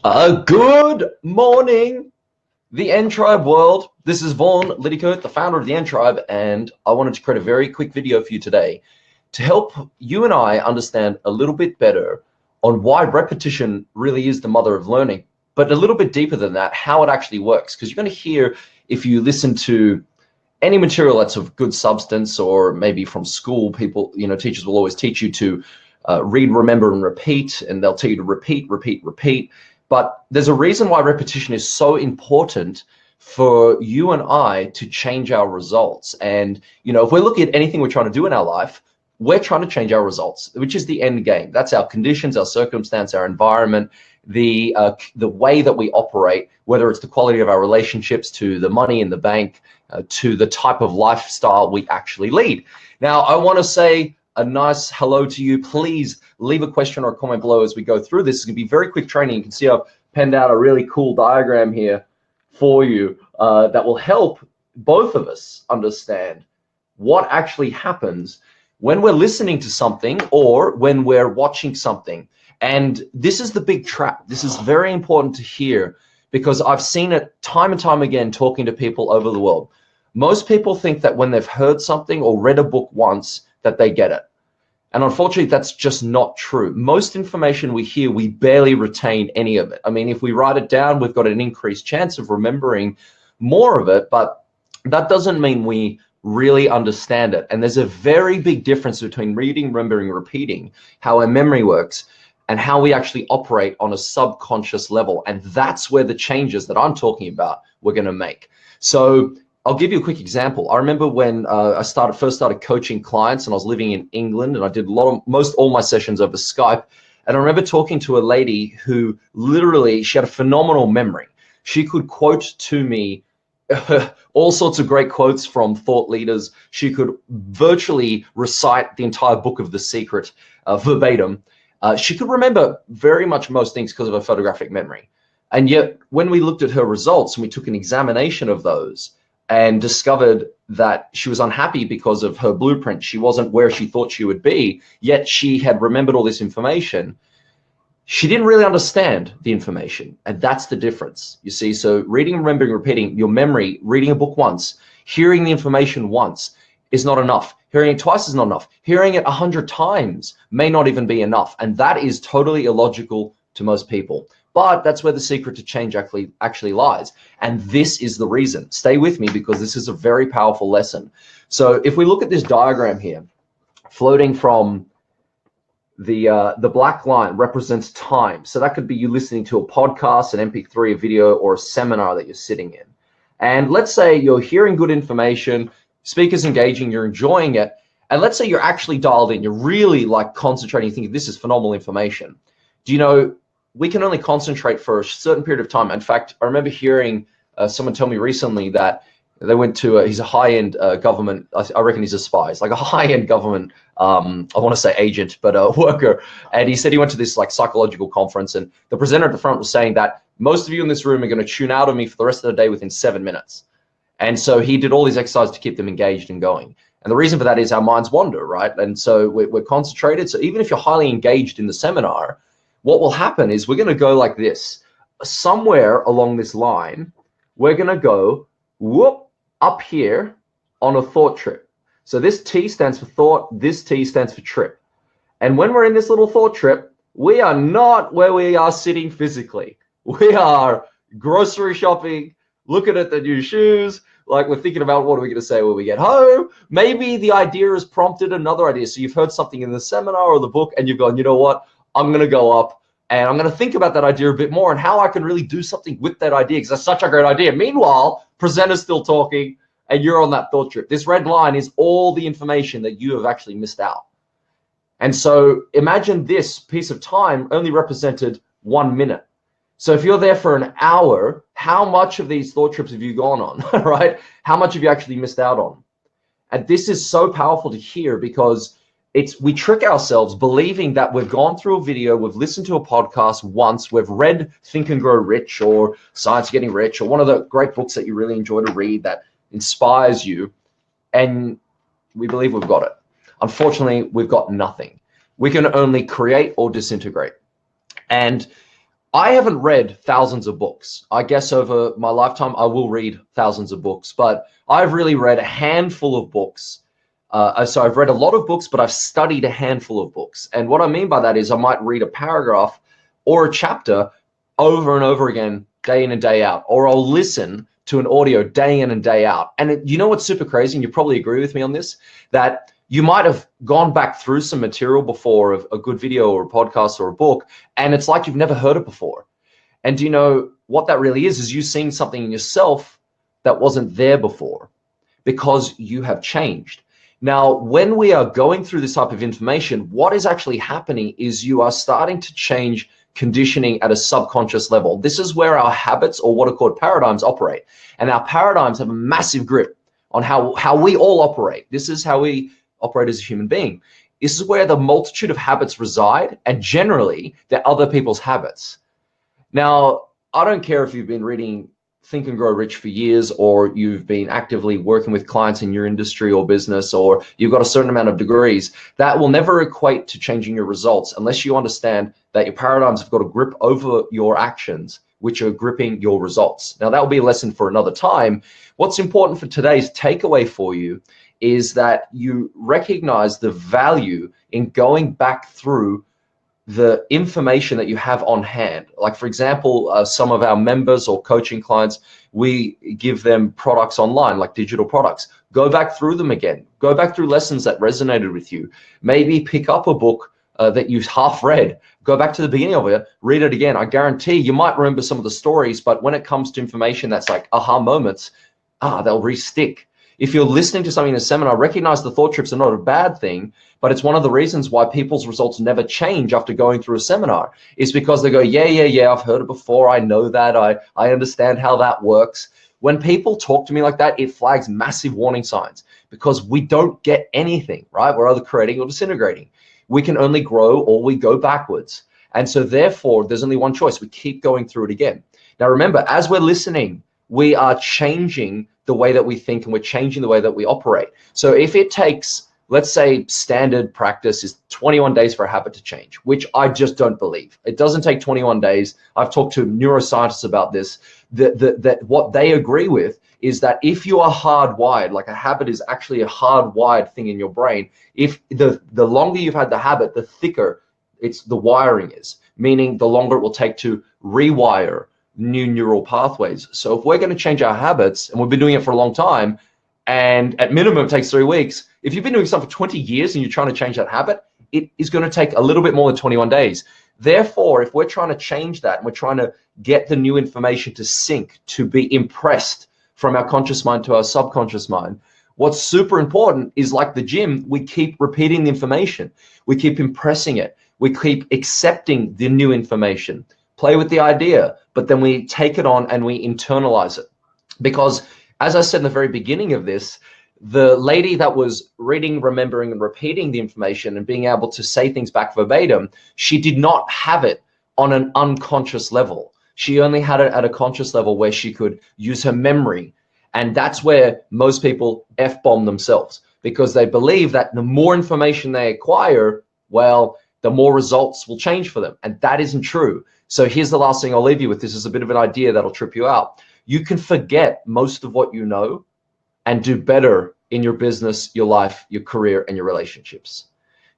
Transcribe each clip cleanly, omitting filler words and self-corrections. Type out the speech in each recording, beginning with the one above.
Good morning, the EnTribe world. This is Vaughn Liddycote, the founder of the EnTribe, and I wanted to create a very quick video for you today to help you and I understand a little bit better on why repetition really is the mother of learning, but a little bit deeper than that, how it actually works. Because you're going to hear, if you listen to any material that's of good substance, or maybe from school, people, teachers will always teach you to read, remember, and repeat, and they'll tell you to repeat, repeat, repeat. But there's a reason why repetition is so important for you and I to change our results. And, if we're looking at anything we're trying to do in our life, we're trying to change our results, which is the end game. That's our conditions, our circumstance, our environment, the way that we operate, whether it's the quality of our relationships, to the money in the bank, to the type of lifestyle we actually lead. Now, I want to say a nice hello to you. Please leave a question or a comment below as we go through this. It's going to be very quick training. You can see I've penned out a really cool diagram here for you that will help both of us understand what actually happens when we're listening to something or when we're watching something. And this is the big trap. This is very important to hear, because I've seen it time and time again talking to people over the world. Most people think that when they've heard something or read a book once, that they get it. And unfortunately, that's just not true. Most information we hear, we barely retain any of it. I mean, if we write it down, we've got an increased chance of remembering more of it, but that doesn't mean we really understand it. And there's a very big difference between reading, remembering, repeating, how our memory works, and how we actually operate on a subconscious level. And that's where the changes that I'm talking about we're going to make. So I'll give you a quick example. I remember when I first started coaching clients, and I was living in England, and I did most all my sessions over Skype. And I remember talking to a lady who literally, she had a phenomenal memory. She could quote to me all sorts of great quotes from thought leaders. She could virtually recite the entire book of The Secret verbatim. She could remember very much most things because of her photographic memory. And yet, when we looked at her results and we took an examination of those, and discovered that she was unhappy because of her blueprint. She wasn't where she thought she would be, yet she had remembered all this information. She didn't really understand the information, and that's the difference, you see. So reading, remembering, repeating, your memory, reading a book once, hearing the information once is not enough. Hearing it twice is not enough. Hearing it 100 times may not even be enough, and that is totally illogical to most people. But that's where the secret to change actually lies. And this is the reason. Stay with me, because this is a very powerful lesson. So if we look at this diagram here, floating from the black line represents time. So that could be you listening to a podcast, an MP3, a video, or a seminar that you're sitting in. And let's say you're hearing good information, speaker's engaging, you're enjoying it. And let's say you're actually dialed in, you're really like concentrating, thinking this is phenomenal information. Do you know, we can only concentrate for a certain period of time. In fact, I remember hearing someone tell me recently that they went to, he's a high-end government, I reckon he's a spy. It's like a high-end government, I want to say agent, but a worker. And he said he went to this like psychological conference, and the presenter at the front was saying that most of you in this room are going to tune out of me for the rest of the day within 7 minutes. And so he did all these exercises to keep them engaged and going. And the reason for that is our minds wander, right? And so we're concentrated. So even if you're highly engaged in the seminar, what will happen is we're going to go like this. Somewhere along this line, we're going to go whoop up here on a thought trip. So this T stands for thought, this T stands for trip. And when we're in this little thought trip, we are not where we are sitting physically. We are grocery shopping, looking at the new shoes, like we're thinking about what are we going to say when we get home. Maybe the idea has prompted another idea. So you've heard something in the seminar or the book, and you've gone, you know what? I'm going to go up and I'm going to think about that idea a bit more and how I can really do something with that idea, because that's such a great idea. Meanwhile, presenter's still talking and you're on that thought trip. This red line is all the information that you have actually missed out. And so imagine this piece of time only represented 1 minute. So if you're there for an hour, how much of these thought trips have you gone on, right? How much have you actually missed out on? And this is so powerful to hear, because we trick ourselves believing that we've gone through a video, we've listened to a podcast once, we've read Think and Grow Rich or Science of Getting Rich or one of the great books that you really enjoy to read that inspires you, and we believe we've got it. Unfortunately, we've got nothing. We can only create or disintegrate. And I haven't read thousands of books. I guess over my lifetime, I will read thousands of books, but I've really read a handful of books. So I've read a lot of books, but I've studied a handful of books. And what I mean by that is I might read a paragraph or a chapter over and over again, day in and day out, or I'll listen to an audio day in and day out. And you know what's super crazy, and you probably agree with me on this, that you might have gone back through some material before of a good video or a podcast or a book, and it's like you've never heard it before. And do you know what that really is you seeing something in yourself that wasn't there before because you have changed. Now, when we are going through this type of information, what is actually happening is you are starting to change conditioning at a subconscious level. This is where our habits, or what are called paradigms, operate. And our paradigms have a massive grip on how we all operate. This is how we operate as a human being. This is where the multitude of habits reside, and generally they're other people's habits. Now, I don't care if you've been reading Think and Grow Rich for years, or you've been actively working with clients in your industry or business, or you've got a certain amount of degrees. That will never equate to changing your results unless you understand that your paradigms have got a grip over your actions, which are gripping your results. Now, that will be a lesson for another time. What's important for today's takeaway for you is that you recognize the value in going back through the information that you have on hand. Like, for example, some of our members or coaching clients, we give them products online, like digital products. Go back through them again. Go back through lessons that resonated with you. Maybe pick up a book that you half read. Go back to the beginning of it, read it again. I guarantee you might remember some of the stories, but when it comes to information that's like aha moments, they'll re-stick. If you're listening to something in a seminar, recognize the thought trips are not a bad thing, but it's one of the reasons why people's results never change after going through a seminar. Is because they go, yeah, I've heard it before. I know that. I understand how that works. When people talk to me like that, it flags massive warning signs because we don't get anything, right? We're either creating or disintegrating. We can only grow or we go backwards. And so therefore, there's only one choice. We keep going through it again. Now, remember, as we're listening, we are changing the way that we think and we're changing the way that we operate. So if it takes, let's say standard practice is 21 days for a habit to change, which I just don't believe. It doesn't take 21 days. I've talked to neuroscientists about this, that what they agree with is that if you are hardwired, like a habit is actually a hardwired thing in your brain, if the longer you've had the habit, the thicker the wiring is, meaning the longer it will take to rewire new neural pathways. So if we're going to change our habits, and we've been doing it for a long time, and at minimum it takes 3 weeks, if you've been doing something for 20 years and you're trying to change that habit, it is going to take a little bit more than 21 days. Therefore, if we're trying to change that and we're trying to get the new information to sync, to be impressed from our conscious mind to our subconscious mind, what's super important is, like the gym, we keep repeating the information. We keep impressing it. We keep accepting the new information. Play with the idea, but then we take it on and we internalize it. Because as I said in the very beginning of this, the lady that was reading, remembering, and repeating the information and being able to say things back verbatim, she did not have it on an unconscious level. She only had it at a conscious level where she could use her memory. And that's where most people F-bomb themselves, because they believe that the more information they acquire, well, the more results will change for them. And that isn't true. So here's the last thing I'll leave you with. This is a bit of an idea that'll trip you out. You can forget most of what you know and do better in your business, your life, your career, and your relationships.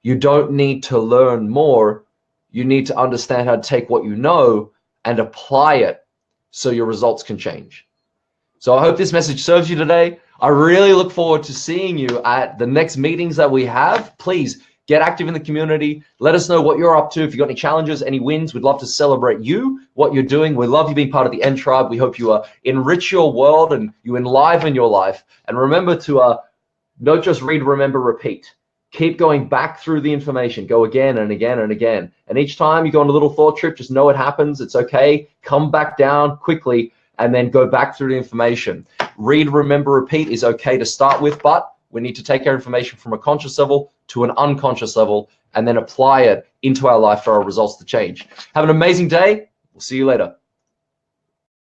You don't need to learn more. You need to understand how to take what you know and apply it so your results can change. So I hope this message serves you today. I really look forward to seeing you at the next meetings that we have. Please get active in the community. Let us know what you're up to. If you've got any challenges, any wins, we'd love to celebrate you, what you're doing. We love you being part of the EnTribe. We hope you enrich your world and you enliven your life. And remember to not just read, remember, repeat. Keep going back through the information. Go again and again and again. And each time you go on a little thought trip, just know it happens. It's okay. Come back down quickly and then go back through the information. Read, remember, repeat is okay to start with, but we need to take our information from a conscious level to an unconscious level and then apply it into our life for our results to change. Have an amazing day. We'll see you later.